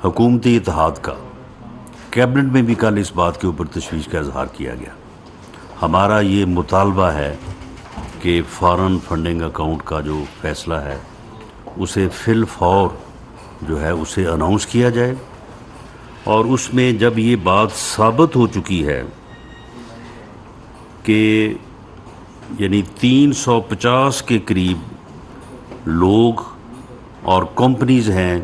حکومتی اتحاد کا کیبنٹ میں بھی کل اس بات کے اوپر تشویش کا اظہار کیا گیا۔ ہمارا یہ مطالبہ ہے کہ فارن فنڈنگ اکاؤنٹ کا جو فیصلہ ہے اسے فی الفور جو ہے اسے اناؤنس کیا جائے، اور اس میں جب یہ بات ثابت ہو چکی ہے کہ یعنی 350 کے قریب لوگ اور کمپنیز ہیں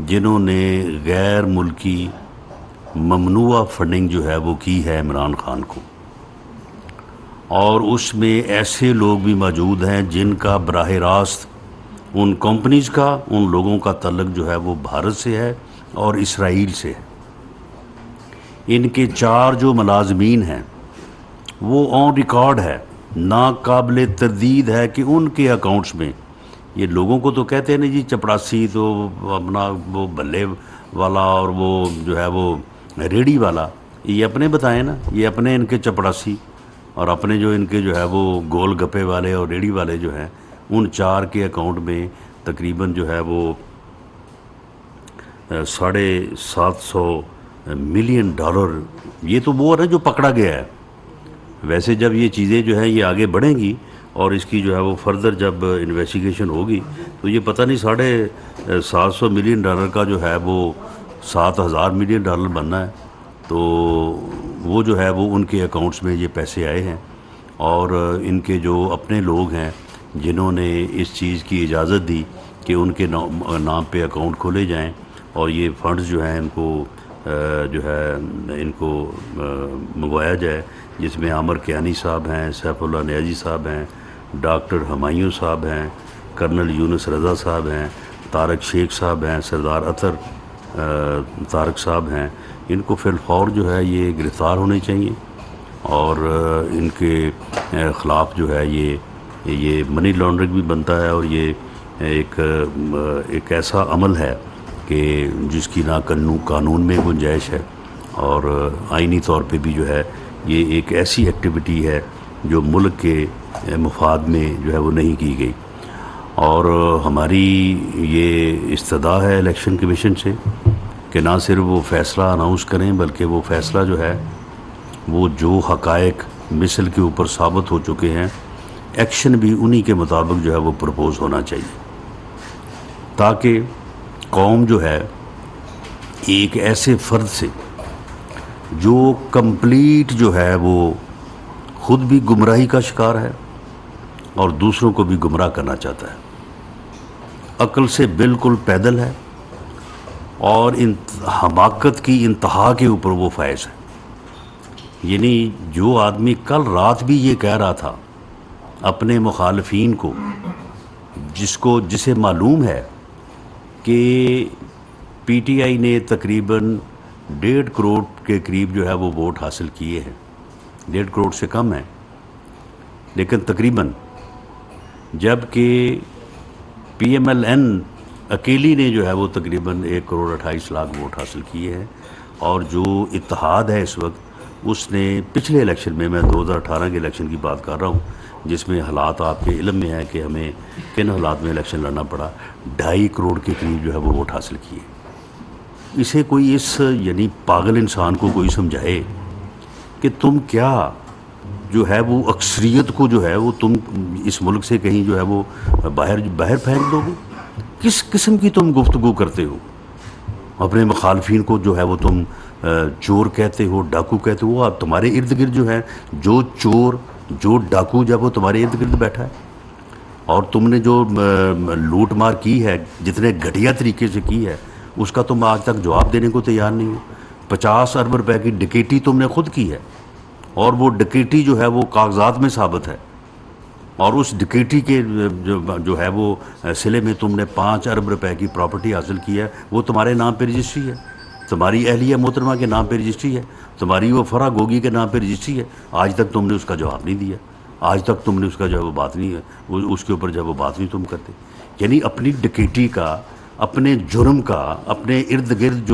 جنہوں نے غیر ملکی ممنوعہ فنڈنگ جو ہے وہ کی ہے عمران خان کو، اور اس میں ایسے لوگ بھی موجود ہیں جن کا براہ راست ان کمپنیز کا، ان لوگوں کا تعلق جو ہے وہ بھارت سے ہے اور اسرائیل سے ہے۔ ان کے 4 جو ملازمین ہیں وہ آن ریکارڈ ہے، ناقابل تردید ہے کہ ان کے اکاؤنٹس میں یہ لوگوں کو تو کہتے ہیں نا جی چپڑاسی تو اپنا وہ بلے والا اور وہ جو ہے وہ ریڑھی والا، یہ اپنے بتائیں نا، یہ اپنے ان کے چپڑاسی اور اپنے جو ان کے جو ہے وہ گول گپے والے اور ریڑھی والے جو ہیں، ان 4 کے اکاؤنٹ میں تقریباً جو ہے وہ $750 ملین، یہ تو وہ ہے جو پکڑا گیا ہے۔ ویسے جب یہ چیزیں جو ہیں یہ آگے بڑھیں گی اور اس کی جو ہے وہ فردر جب انویسٹیگیشن ہوگی تو یہ پتہ نہیں $750 ملین کا جو ہے وہ $7,000 ملین بننا ہے، تو وہ جو ہے وہ ان کے اکاؤنٹس میں یہ پیسے آئے ہیں، اور ان کے جو اپنے لوگ ہیں جنہوں نے اس چیز کی اجازت دی کہ ان کے نام پہ اکاؤنٹ کھولے جائیں اور یہ فنڈز جو ہیں ان کو جو ہے ان کو منگوایا جائے، جس میں عامر کیانی صاحب ہیں، سیف اللہ نیازی صاحب ہیں، ڈاکٹر ہمایوں صاحب ہیں، کرنل یونس رضا صاحب ہیں، طارق شیخ صاحب ہیں، سردار اطہر طارق صاحب ہیں۔ ان کو فی الفور جو ہے یہ گرفتار ہونے چاہیے، اور ان کے خلاف جو ہے یہ منی لانڈرنگ بھی بنتا ہے، اور یہ ایک ایسا عمل ہے کہ جس کی نہ قانون میں گنجائش ہے، اور آئینی طور پہ بھی جو ہے یہ ایک ایسی ایکٹیویٹی ہے جو ملک کے مفاد میں جو ہے وہ نہیں کی گئی۔ اور ہماری یہ استدعا ہے الیکشن کمیشن سے کہ نہ صرف وہ فیصلہ اناؤنس کریں، بلکہ وہ فیصلہ جو ہے وہ جو حقائق مثل کے اوپر ثابت ہو چکے ہیں، ایکشن بھی انہی کے مطابق جو ہے وہ پرپوز ہونا چاہیے، تاکہ قوم جو ہے ایک ایسے فرد سے جو کمپلیٹ جو ہے وہ خود بھی گمراہی کا شکار ہے اور دوسروں کو بھی گمراہ کرنا چاہتا ہے، عقل سے بالکل پیدل ہے اور حماقت کی انتہا کے اوپر وہ فائز ہے۔ یعنی جو آدمی کل رات بھی یہ کہہ رہا تھا اپنے مخالفین کو، جسے معلوم ہے کہ پی ٹی آئی نے تقریباً 1.5 کروڑ کے قریب جو ہے وہ ووٹ حاصل کیے ہیں، 1.5 کروڑ سے کم ہیں لیکن تقریباً، جبکہ پی ایم ایل این اکیلی نے جو ہے وہ تقریباً 1.28 کروڑ ووٹ حاصل کیے ہیں، اور جو اتحاد ہے اس وقت اس نے پچھلے الیکشن میں 2018 کے الیکشن کی بات کر رہا ہوں، جس میں حالات آپ کے علم میں ہے کہ ہمیں کن حالات میں الیکشن لڑنا پڑا، 2.5 کروڑ کے قریب جو ہے وہ ووٹ حاصل کیے۔ اسے کوئی یعنی پاگل انسان کو کوئی سمجھائے کہ تم کیا جو ہے وہ اکثریت کو جو ہے وہ تم اس ملک سے کہیں جو ہے وہ باہر پھینک دو گے؟ کس قسم کی تم گفتگو کرتے ہو؟ اپنے مخالفین کو جو ہے وہ تم چور کہتے ہو، ڈاکو کہتے ہو، اب تمہارے ارد گرد جو ہے جو چور جو ڈاکو جب وہ تمہارے ارد گرد بیٹھا ہے، اور تم نے جو لوٹ مار کی ہے جتنے گھٹیا طریقے سے کی ہے اس کا تم آج تک جواب دینے کو تیار نہیں ہو۔ 50 ارب روپے کی ڈکیٹی تم نے خود کی ہے، اور وہ ڈکیٹی جو ہے وہ کاغذات میں ثابت ہے، اور اس ڈکیٹی کے جو ہے وہ سلے میں تم نے 5 ارب روپے کی پراپرٹی حاصل کی ہے، وہ تمہارے نام پہ رجسٹری ہے، تمہاری اہلیہ محترمہ کے نام پہ رجسٹری ہے، تمہاری وہ فرح گوگی کے نام پہ رجسٹری ہے۔ آج تک تم نے اس کا جواب نہیں دیا، آج تک تم نے اس کا جو ہے وہ بات نہیں ہے، اس کے اوپر جو ہے وہ بات نہیں تم کرتے۔ یعنی اپنی ڈکیٹی کا، اپنے جرم کا، اپنے ارد گرد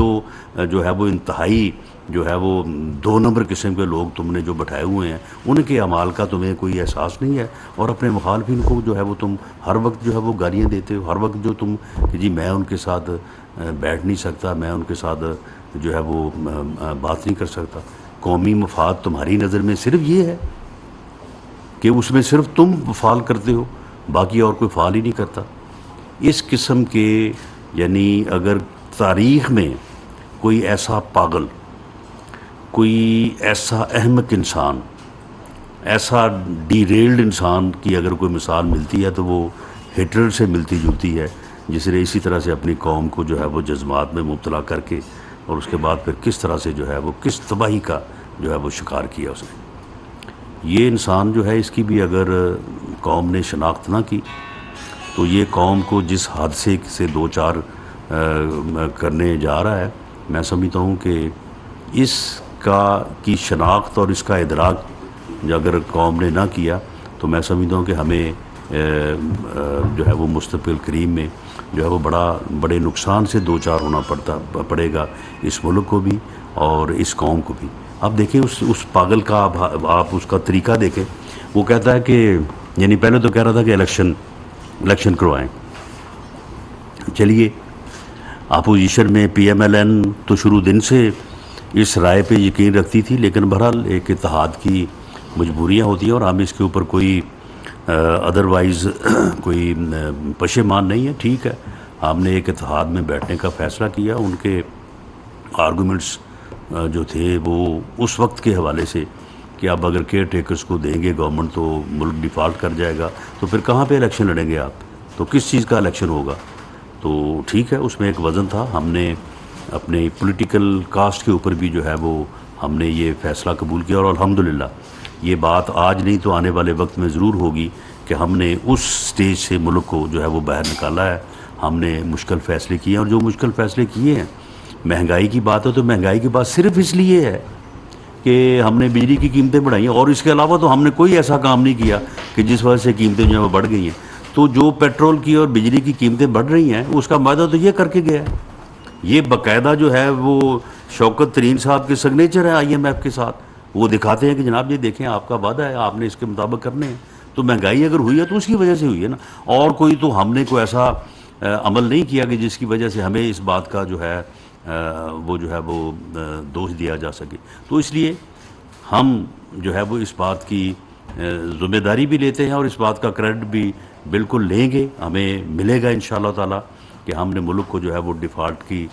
جو ہے وہ انتہائی جو ہے وہ 2 نمبر قسم کے لوگ تم نے جو بٹھائے ہوئے ہیں، ان کے اعمال کا تمہیں کوئی احساس نہیں ہے، اور اپنے مخالفین کو جو ہے وہ تم ہر وقت جو ہے وہ گالیاں دیتے ہو، ہر وقت جو تم کہ جی میں ان کے ساتھ بیٹھ نہیں سکتا، میں ان کے ساتھ جو ہے وہ بات نہیں کر سکتا۔ قومی مفاد تمہاری نظر میں صرف یہ ہے کہ اس میں صرف تم فعال کرتے ہو، باقی اور کوئی فعال ہی نہیں کرتا۔ اس قسم کے یعنی اگر تاریخ میں کوئی ایسا پاگل، کوئی ایسا احمق انسان، ایسا ڈی ریلڈ انسان کی اگر کوئی مثال ملتی ہے تو وہ ہٹلر سے ملتی جلتی ہے، جس نے اسی طرح سے اپنی قوم کو جو ہے وہ جذبات میں مبتلا کر کے اور اس کے بعد پھر کس طرح سے جو ہے وہ کس تباہی کا جو ہے وہ شکار کیا اس نے۔ یہ انسان جو ہے اس کی بھی اگر قوم نے شناخت نہ کی تو یہ قوم کو جس حادثے سے دو چار کرنے جا رہا ہے، میں سمجھتا ہوں کہ اس کی شناخت اور اس کا ادراک اگر قوم نے نہ کیا تو میں سمجھتا ہوں کہ ہمیں جو ہے وہ مستقبل قریب میں جو ہے وہ بڑے نقصان سے دو چار ہونا پڑے گا، اس ملک کو بھی اور اس قوم کو بھی۔ آپ دیکھیں اس پاگل کا آپ اس کا طریقہ دیکھیں۔ وہ کہتا ہے کہ یعنی پہلے تو کہہ رہا تھا کہ الیکشن کروائیں۔ چلیے، اپوزیشن میں پی ایم ایل این تو شروع دن سے اس رائے پہ یقین رکھتی تھی، لیکن بہرحال ایک اتحاد کی مجبوریاں ہوتی ہیں اور ہم اس کے اوپر کوئی ادروائز کوئی پشیمان نہیں ہے۔ ٹھیک ہے، ہم نے ایک اتحاد میں بیٹھنے کا فیصلہ کیا۔ ان کے آرگومنٹس جو تھے وہ اس وقت کے حوالے سے کہ اب اگر کیئر ٹیکرز کو دیں گے گورنمنٹ تو ملک ڈیفالٹ کر جائے گا، تو پھر کہاں پہ الیکشن لڑیں گے آپ؟ تو کس چیز کا الیکشن ہوگا؟ تو ٹھیک ہے، اس میں ایک وزن تھا۔ ہم نے اپنے پولیٹیکل کاسٹ کے اوپر بھی جو ہے وہ ہم نے یہ فیصلہ قبول کیا، اور الحمدللہ یہ بات آج نہیں تو آنے والے وقت میں ضرور ہوگی کہ ہم نے اس سٹیج سے ملک کو جو ہے وہ باہر نکالا ہے۔ ہم نے مشکل فیصلے کیے ہیں، اور جو مشکل فیصلے کیے ہیں، مہنگائی کی بات ہے تو مہنگائی کی بات صرف اس لیے ہے کہ ہم نے بجلی کی قیمتیں بڑھائی ہیں، اور اس کے علاوہ تو ہم نے کوئی ایسا کام نہیں کیا کہ جس وجہ سے قیمتیں جو ہیں وہ بڑھ گئی ہیں۔ تو جو پیٹرول کی اور بجلی کی قیمتیں بڑھ رہی ہیں اس کا معاہدہ تو یہ کر کے گیا ہے، یہ باقاعدہ جو ہے وہ شوکت ترین صاحب کے سگنیچر ہے آئی ایم ایف کے ساتھ۔ وہ دکھاتے ہیں کہ جناب یہ دیکھیں آپ کا وعدہ ہے، آپ نے اس کے مطابق کرنے ہیں۔ تو مہنگائی اگر ہوئی ہے تو اس کی وجہ سے ہوئی ہے نا، اور کوئی تو ہم نے کوئی ایسا عمل نہیں کیا کہ جس کی وجہ سے ہمیں اس بات کا جو ہے وہ دوش دیا جا سکے۔ تو اس لیے ہم جو ہے وہ اس بات کی ذمہ داری بھی لیتے ہیں اور اس بات کا کریڈٹ بھی بالکل لیں گے، ہمیں ملے گا انشاءاللہ تعالی کہ ہم نے ملک کو جو ہے وہ ڈیفالٹ کی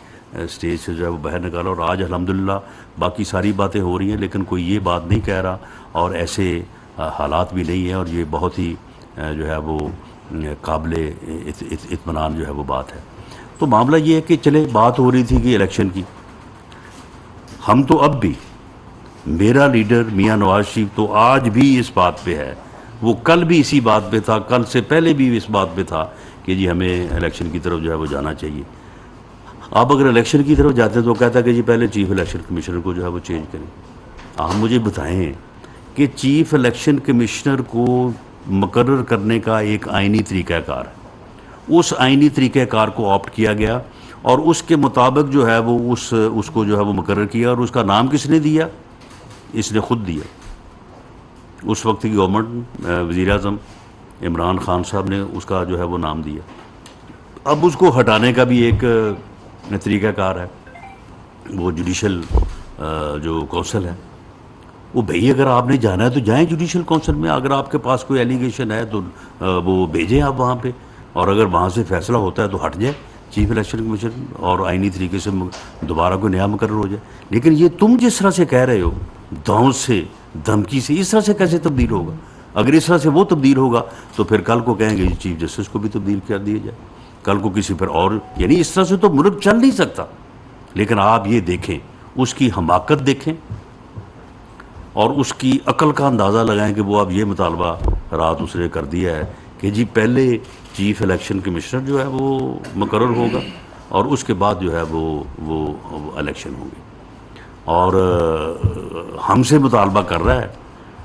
سٹیج سے جو ہے وہ باہر نکالا۔ اور آج الحمدللہ باقی ساری باتیں ہو رہی ہیں لیکن کوئی یہ بات نہیں کہہ رہا، اور ایسے حالات بھی نہیں ہیں، اور یہ بہت ہی جو ہے وہ قابل اطمینان جو ہے وہ بات ہے۔ تو معاملہ یہ ہے کہ چلے بات ہو رہی تھی کہ الیکشن کی، ہم تو اب بھی، میرا لیڈر میاں نواز شریف تو آج بھی اس بات پہ ہے، وہ کل بھی اسی بات پہ تھا، کل سے پہلے بھی اس بات پہ تھا کہ جی ہمیں الیکشن کی طرف جو ہے وہ جانا چاہیے۔ آپ اگر الیکشن کی طرف جاتے ہیں تو کہتا ہے کہ جی پہلے چیف الیکشن کمشنر کو جو ہے وہ چینج کریں۔ آپ مجھے بتائیں کہ چیف الیکشن کمشنر کو مقرر کرنے کا ایک آئینی طریقہ کار ہے، اس آئینی طریقہ کار کو آپٹ کیا گیا اور اس کے مطابق جو ہے وہ اس کو جو ہے وہ مقرر کیا، اور اس کا نام کس نے دیا؟ اس نے خود دیا۔ اس وقت کی گورنمنٹ، وزیر اعظم عمران خان صاحب نے اس کا جو ہے وہ نام دیا۔ اب اس کو ہٹانے کا بھی ایک طریقہ کار ہے، وہ جوڈیشل جو کونسل ہے۔ وہ بھئی اگر آپ نے جانا ہے تو جائیں جوڈیشل کونسل میں، اگر آپ کے پاس کوئی ایلیگیشن ہے تو وہ بھیجیں آپ وہاں پہ، اور اگر وہاں سے فیصلہ ہوتا ہے تو ہٹ جائے چیف الیکشن کمیشن اور آئینی طریقے سے دوبارہ کوئی نیا مقرر ہو جائے۔ لیکن یہ تم جس طرح سے کہہ رہے ہو، دھون سے، دھمکی سے، اس طرح سے کیسے تبدیل ہوگا؟ اگر اس طرح سے وہ تبدیل ہوگا تو پھر کل کو کہیں گے چیف جسٹس کو بھی تبدیل کر دیا جائے، کل کو کسی پر اور، یعنی اس طرح سے تو ملک چل نہیں سکتا۔ لیکن آپ یہ دیکھیں، اس کی حماقت دیکھیں اور اس کی عقل کا اندازہ لگائیں کہ وہ اب یہ مطالبہ رات اس نے کر دیا ہے کہ جی پہلے چیف الیکشن کمشنر جو ہے وہ مقرر ہوگا اور اس کے بعد جو ہے وہ الیکشن ہوں گے، اور ہم سے مطالبہ کر رہا ہے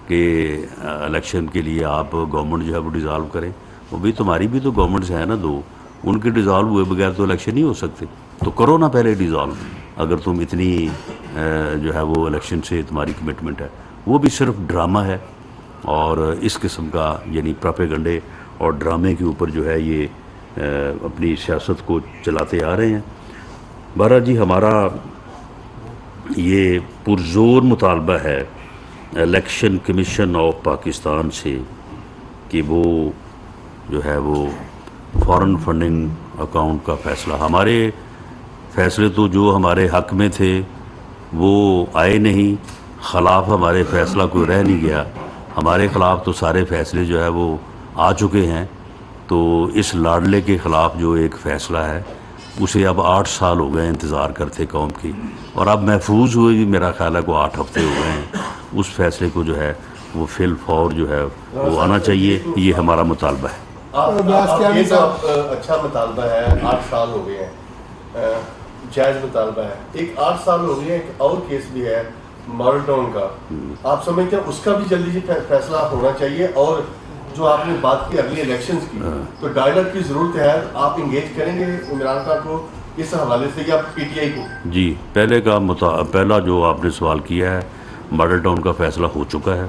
کہ الیکشن کے لیے آپ گورنمنٹ جو ہے وہ ڈیزالو کریں۔ وہ بھی تمہاری بھی تو گورنمنٹس ہیں نا دو، ان کے ڈیزالو ہوئے بغیر تو الیکشن نہیں ہو سکتے، تو کرو نا پہلے ڈیزالو اگر تم اتنی جو ہے وہ الیکشن سے تمہاری کمٹمنٹ ہے۔ وہ بھی صرف ڈرامہ ہے، اور اس قسم کا یعنی پروپیگنڈے اور ڈرامے کے اوپر جو ہے یہ اپنی سیاست کو چلاتے آ رہے ہیں۔ بہرحال جی ہمارا یہ پرزور مطالبہ ہے الیکشن کمیشن آف پاکستان سے کہ وہ جو ہے وہ فارن فنڈنگ اکاؤنٹ کا فیصلہ، ہمارے فیصلے تو جو ہمارے حق میں تھے وہ آئے نہیں، خلاف ہمارے فیصلہ کوئی رہ نہیں گیا، ہمارے خلاف تو سارے فیصلے جو ہے وہ آ چکے ہیں۔ تو اس لاڈلے کے خلاف جو ایک فیصلہ ہے اسے اب 8 سال ہو گئے انتظار کرتے قوم کی، اور اب محفوظ ہوئے بھی میرا خیال ہے کو 8 ہفتے ہو گئے ہیں۔ اس فیصلے کو جو ہے وہ فی الفور جو ہے وہ آنا چاہیے، یہ ہمارا مطالبہ ہے۔ یہ تو اچھا مطالبہ ہے، 8 سال ہو گئے ہیں، جائز مطالبہ ہے۔ ایک 8 سال ہو گئے ہیں، ایک اور کیس بھی ہے ماڈل ٹاؤن کا، آپ سمجھتے ہیں اس کا بھی جلدی سے فیصلہ ہونا چاہیے؟ اور جو آپ نے بات کی اگلی الیکشنز کی، تو ڈائیلاگ کی ضرورت ہے، آپ انگیج کریں گے عمران خان کو اس حوالے سے یا پی ٹی آئی کو؟ جی پہلا جو آپ نے سوال کیا ہے، ماڈل ٹاؤن کا فیصلہ ہو چکا ہے،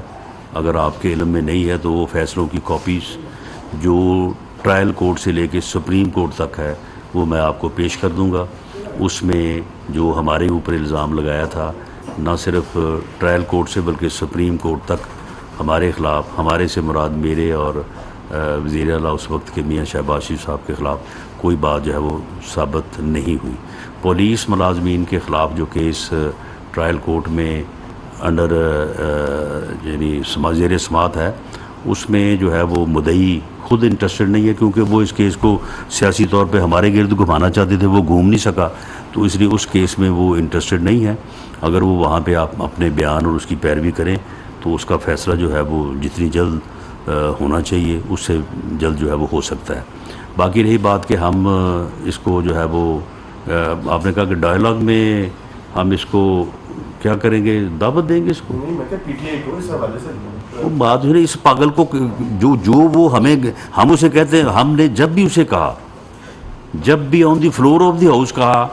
اگر آپ کے علم میں نہیں ہے تو وہ فیصلوں کی کاپیز جو ٹرائل کورٹ سے لے کے سپریم کورٹ تک ہے وہ میں آپ کو پیش کر دوں گا۔ اس میں جو ہمارے اوپر الزام لگایا تھا، نہ صرف ٹرائل کورٹ سے بلکہ سپریم کورٹ تک ہمارے خلاف، ہمارے سے مراد میرے اور وزیر اعلیٰ اس وقت کے میاں شہباز شریف صاحب کے خلاف کوئی بات جو ہے وہ ثابت نہیں ہوئی۔ پولیس ملازمین کے خلاف جو کیس ٹرائل کورٹ میں انڈر یعنی زیر سماعت ہے، اس میں جو ہے وہ مدعی خود انٹرسٹڈ نہیں ہے، کیونکہ وہ اس کیس کو سیاسی طور پہ ہمارے گرد گھمانا چاہتے تھے، وہ گھوم نہیں سکا، تو اس لیے اس کیس میں وہ انٹرسٹڈ نہیں ہے۔ اگر وہ وہاں پہ آپ اپنے بیان اور اس کی پیروی کریں تو اس کا فیصلہ جو ہے وہ جتنی جلد ہونا چاہیے اس سے جلد جو ہے وہ ہو سکتا ہے۔ باقی رہی بات کہ ہم اس کو جو ہے وہ آپ نے کہا کہ ڈائلاگ میں ہم اس کو کیا کریں گے، دعوت دیں گے اس کو؟ وہ بات جو ہے اس پاگل کو جو وہ ہم اسے کہتے ہیں، ہم نے جب بھی اسے کہا، جب بھی on the floor of the house کہا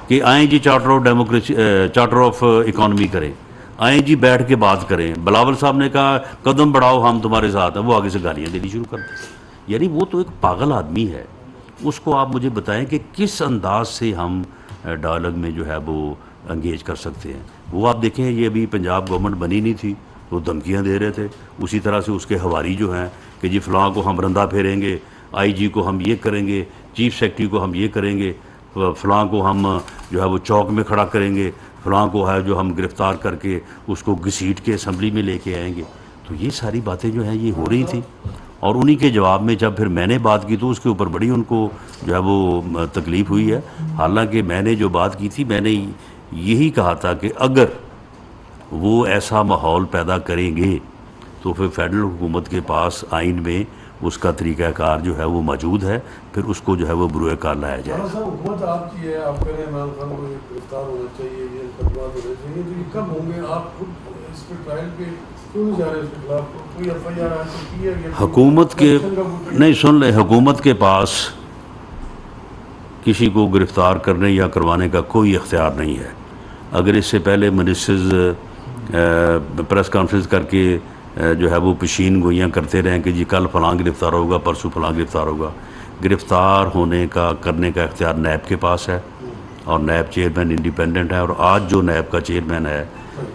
کہ آئیں جی charter of democracy, charter of economy کریں، آئیں جی بیٹھ کے بات کریں، بلاول صاحب نے کہا قدم بڑھاؤ ہم تمہارے ساتھ ہیں، وہ آگے سے گالیاں دینی شروع کر دیں۔ یعنی وہ تو ایک پاگل آدمی ہے، اس کو آپ مجھے بتائیں کہ کس انداز سے ہم ڈائلاگ میں جو ہے وہ انگیج کر سکتے ہیں۔ وہ آپ دیکھیں، یہ ابھی پنجاب گورنمنٹ بنی نہیں تھی، وہ دھمکیاں دے رہے تھے، اسی طرح سے اس کے حواری جو ہیں کہ جی فلاں کو ہم رندہ پھیریں گے، آئی جی کو ہم یہ کریں گے، چیف سیکرٹری کو ہم یہ کریں گے، فلاں کو ہم جو ہے وہ چوک میں کھڑا کریں گے، فلاں کو ہے جو ہم گرفتار کر کے اس کو گھسیٹ کے اسمبلی میں لے کے آئیں گے۔ تو یہ ساری باتیں جو ہیں یہ ہو رہی تھیں، اور انہی کے جواب میں جب پھر میں نے بات کی تو اس کے اوپر بڑی ان کو جو ہے وہ تکلیف ہوئی ہے۔ حالانکہ میں نے جو بات کی تھی، میں نے یہی کہا تھا کہ اگر وہ ایسا ماحول پیدا کریں گے تو پھر فیڈرل حکومت کے پاس آئین میں اس کا طریقہ کار جو ہے وہ موجود ہے، پھر اس کو جو ہے وہ بروئے کار لایا جائے۔ حکومت آپ کی ہے، آپ کہہ رہے ہیں عمران خان کو گرفتار ہونا چاہیے، یہ خدمات ہونے چاہیے، تو یہ کب ہوں گے؟ آپ خود اس پہ ٹرائل پہ کیوں نہیں جا رہے؟ اس کے خلاف کوئی ایف آئی آر حاصل کی ہے؟ حکومت کے نہیں، سن لیں، حکومت کے پاس کسی کو گرفتار کرنے یا کروانے کا کوئی اختیار نہیں ہے۔ اگر اس سے پہلے منسٹرز پریس کانفرنس کر کے جو ہے وہ پشین گوئیاں کرتے رہیں کہ جی کل فلاں گرفتار ہوگا، پرسوں فلاں گرفتار ہوگا، گرفتار ہونے کا کرنے کا اختیار نیب کے پاس ہے، اور نیب چیئرمین انڈیپینڈنٹ ہے، اور آج جو نیب کا چیئرمین ہے،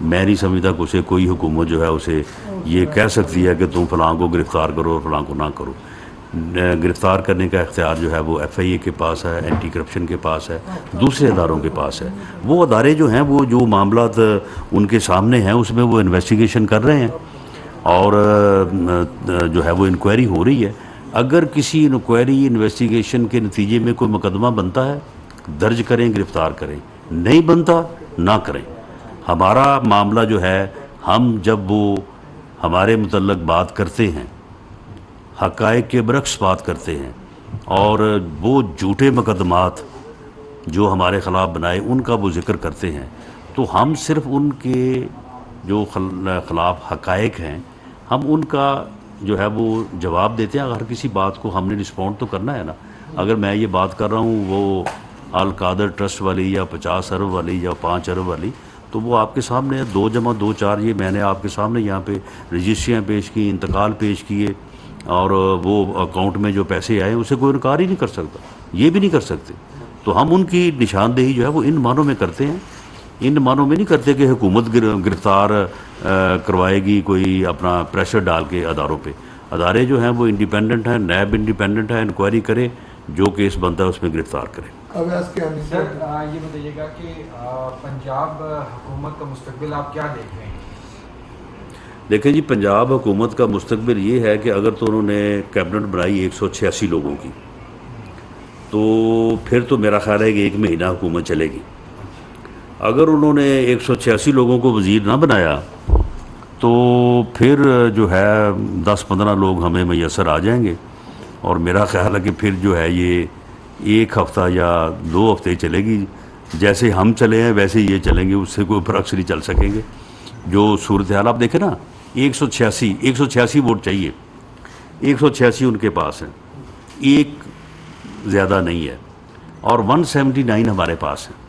میں نہیں سمجھتا کہ اسے کوئی حکومت جو ہے اسے یہ کہہ سکتی ہے کہ تم فلاں کو گرفتار کرو اور فلاں کو نہ کرو۔ گرفتار کرنے کا اختیار جو ہے وہ ایف آئی اے کے پاس ہے، اینٹی کرپشن کے پاس ہے، دوسرے اداروں کے پاس ہے۔ وہ ادارے جو ہیں وہ جو معاملات ان کے سامنے ہیں اس میں وہ انویسٹیگیشن کر رہے ہیں، اور جو ہے وہ انکوائری ہو رہی ہے۔ اگر کسی انویسٹیگیشن کے نتیجے میں کوئی مقدمہ بنتا ہے، درج کریں، گرفتار کریں، نہیں بنتا نہ کریں۔ ہمارا معاملہ جو ہے، ہم جب وہ ہمارے متعلق بات کرتے ہیں، حقائق کے برعکس بات کرتے ہیں، اور وہ جھوٹے مقدمات جو ہمارے خلاف بنائے ان کا وہ ذکر کرتے ہیں، تو ہم صرف ان کے جو خلاف حقائق ہیں ہم ان کا جو ہے وہ جواب دیتے ہیں۔ اگر کسی بات کو ہم نے رسپونڈ تو کرنا ہے نا۔ اگر میں یہ بات کر رہا ہوں وہ القادر ٹرسٹ والی یا 50 ارب والی یا 5 ارب والی، تو وہ آپ کے سامنے ہے، 2 + 2 4، یہ میں نے آپ کے سامنے یہاں پہ رجسٹریاں پیش کی، انتقال پیش کیے، اور وہ اکاؤنٹ میں جو پیسے آئے اسے کوئی انکار ہی نہیں کر سکتا، یہ بھی نہیں کر سکتے۔ تو ہم ان کی نشاندہی جو ہے وہ ان معنوں میں کرتے ہیں، ان معنوں میں نہیں کرتے کہ حکومت گرفتار کروائے گی کوئی اپنا پریشر ڈال کے اداروں پہ. ادارے جو ہیں وہ انڈیپینڈنٹ ہیں، نیب انڈیپینڈنٹ ہے، انکوائری کرے، جو کیس بنتا ہے اس میں گرفتار کرے. سر یہ بتائیے گا کہ پنجاب حکومت کا مستقبل آپ کیا دیکھ رہے ہیں؟ دیکھیں جی، پنجاب حکومت کا مستقبل یہ ہے کہ اگر تو انہوں نے کیبنٹ بنائی 186 لوگوں کی، تو پھر تو میرا خیال ہے کہ 1 مہینہ حکومت چلے گی. اگر انہوں نے 186 لوگوں کو وزیر نہ بنایا تو پھر جو ہے 10-15 لوگ ہمیں میسر آ جائیں گے، اور میرا خیال ہے کہ پھر جو ہے یہ 1 ہفتہ یا 2 ہفتے چلے گی. جیسے ہم چلے ہیں ویسے یہ چلیں گے، اس سے کوئی برعکس نہیں چل سکیں گے. جو صورتحال آپ دیکھیں نا، 186 ووٹ چاہیے، 186 ان کے پاس ہیں، 1 زیادہ نہیں ہے، اور 179 ہمارے پاس ہیں،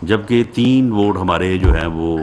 جبکہ 3 ووٹ ہمارے جو ہیں وہ